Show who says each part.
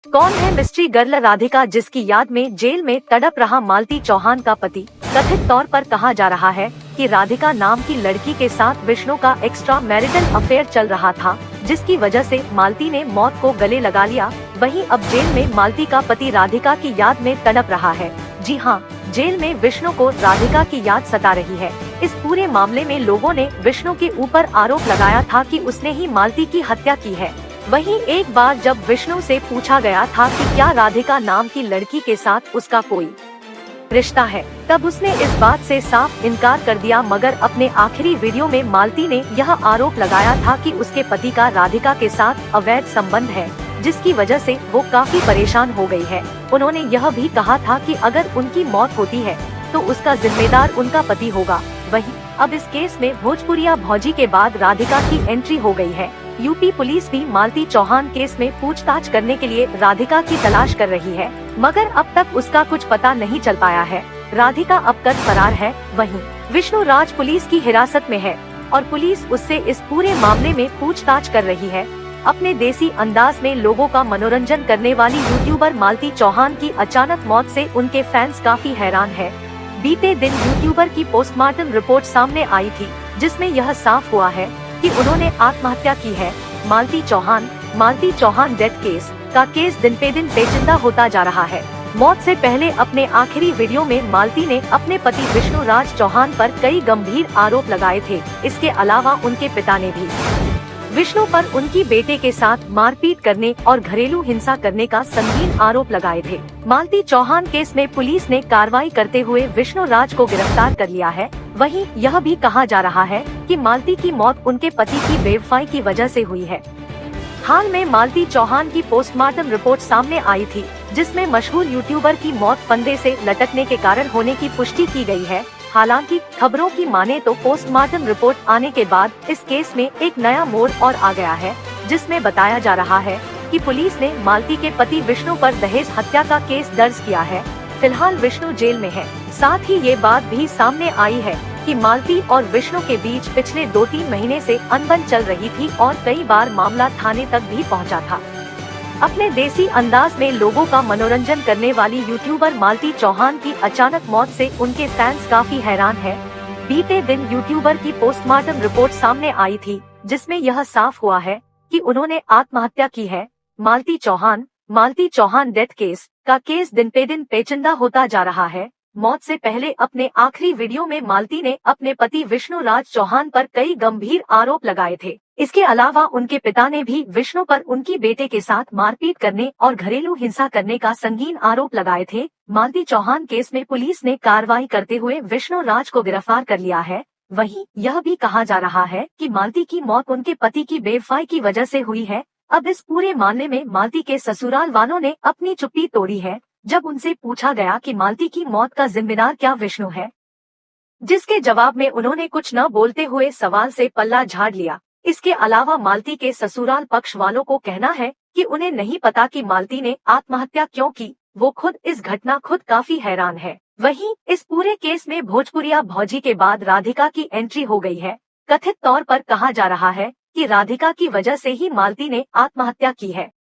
Speaker 1: कौन है mystery girl Radhika, जिसकी याद में जेल में तड़प रहा मालती चौहान का पति? कथित तौर पर कहा जा रहा है कि राधिका नाम की लड़की के साथ विष्णु का एक्स्ट्रा मैरिटल अफेयर चल रहा था, जिसकी वजह से मालती ने मौत को गले लगा लिया। वहीं अब जेल में मालती का पति राधिका की याद में तड़प रहा है। जी हां, जेल में विष्णु को राधिका की याद सता रही है। इस पूरे मामले में लोगों ने विष्णु के ऊपर आरोप लगाया था कि उसने ही मालती की हत्या की है। वहीं एक बार जब विष्णु से पूछा गया था कि क्या राधिका नाम की लड़की के साथ उसका कोई रिश्ता है, तब उसने इस बात से साफ इनकार कर दिया। मगर अपने आखिरी वीडियो में मालती ने यह आरोप लगाया था कि उसके पति का राधिका के साथ अवैध संबंध है, जिसकी वजह से वो काफी परेशान हो गई है। उन्होंने यह भी कहा था कि अगर उनकी मौत होती है तो उसका जिम्मेदार उनका पति होगा। वहीं अब इस केस में भोजपुरिया भौजी के बाद राधिका की एंट्री हो गई है। यूपी पुलिस भी मालती चौहान केस में पूछताछ करने के लिए राधिका की तलाश कर रही है, मगर अब तक उसका कुछ पता नहीं चल पाया है। राधिका अब तक फरार है। वहीं विष्णु राज पुलिस की हिरासत में है और पुलिस उससे इस पूरे मामले में पूछताछ कर रही है। अपने देसी अंदाज में लोगों का मनोरंजन करने वाली यूट्यूबर मालती चौहान की अचानक मौत से उनके फैंस काफी हैरान है। बीते दिन यूट्यूबर की पोस्टमार्टम रिपोर्ट सामने आई थी, जिसमें यह साफ हुआ है कि उन्होंने आत्महत्या की है। मालती चौहान डेथ केस का केस दिन पे दिन पेचीदा होता जा रहा है। मौत से पहले अपने आखिरी वीडियो में मालती ने अपने पति विष्णु राज चौहान पर कई गंभीर आरोप लगाए थे। इसके अलावा उनके पिता ने भी विष्णु पर उनकी बेटे के साथ मारपीट करने और घरेलू हिंसा करने का संगीन आरोप लगाए थे। मालती चौहान केस में पुलिस ने कार्रवाई करते हुए विष्णु राज को गिरफ्तार कर लिया है। वहीं यह भी कहा जा रहा है कि मालती की मौत उनके पति की बेवफाई की वजह से हुई है। हाल में मालती चौहान की पोस्टमार्टम रिपोर्ट सामने आई थी, जिसमें मशहूर यूट्यूबर की मौत फंदे से लटकने के कारण होने की पुष्टि की गई है। हालांकि खबरों की माने तो पोस्टमार्टम रिपोर्ट आने के बाद इस केस में एक नया मोड़ और आ गया है, जिसमें बताया जा रहा है कि पुलिस ने मालती के पति विष्णु पर दहेज हत्या का केस दर्ज किया है। फिलहाल विष्णु जेल में है। साथ ही ये बात भी सामने आई है कि मालती और विष्णु के बीच पिछले 2-3 महीने से अनबन चल रही थी और कई बार मामला थाने तक भी पहुंचा था। अपने देसी अंदाज में लोगों का मनोरंजन करने वाली यूट्यूबर मालती चौहान की अचानक मौत से उनके फैंस काफी हैरान हैं। बीते दिन यूट्यूबर की पोस्टमार्टम रिपोर्ट सामने आई थी, जिसमें यह साफ हुआ है कि उन्होंने आत्महत्या की है। मालती चौहान डेथ केस का केस दिन पे दिन पेचीदा होता जा रहा है। मौत से पहले अपने आखिरी वीडियो में मालती ने अपने पति विष्णु राज चौहान पर कई गंभीर आरोप लगाए थे। इसके अलावा उनके पिता ने भी विष्णु पर उनकी बेटे के साथ मारपीट करने और घरेलू हिंसा करने का संगीन आरोप लगाए थे। मालती चौहान केस में पुलिस ने कार्रवाई करते हुए विष्णु राज को गिरफ्तार कर लिया है। वहीं यह भी कहा जा रहा है कि मालती की मौत उनके पति की बेवफाई की वजह से हुई है। अब इस पूरे मामले में मालती के ससुराल वालों ने अपनी चुप्पी तोड़ी है, जब उनसे पूछा गया कि मालती की मौत का जिम्मेदार क्या विष्णु है, जिसके जवाब में उन्होंने कुछ न बोलते हुए सवाल से पल्ला झाड़ लिया। इसके अलावा मालती के ससुराल पक्ष वालों को कहना है कि उन्हें नहीं पता कि मालती ने आत्महत्या क्यों की। वो खुद इस घटना काफी हैरान है। वहीं इस पूरे केस में भोजपुरिया भौजी के बाद राधिका की एंट्री हो गई है। कथित तौर पर कहा जा रहा है कि राधिका की वजह से ही मालती ने आत्महत्या की है।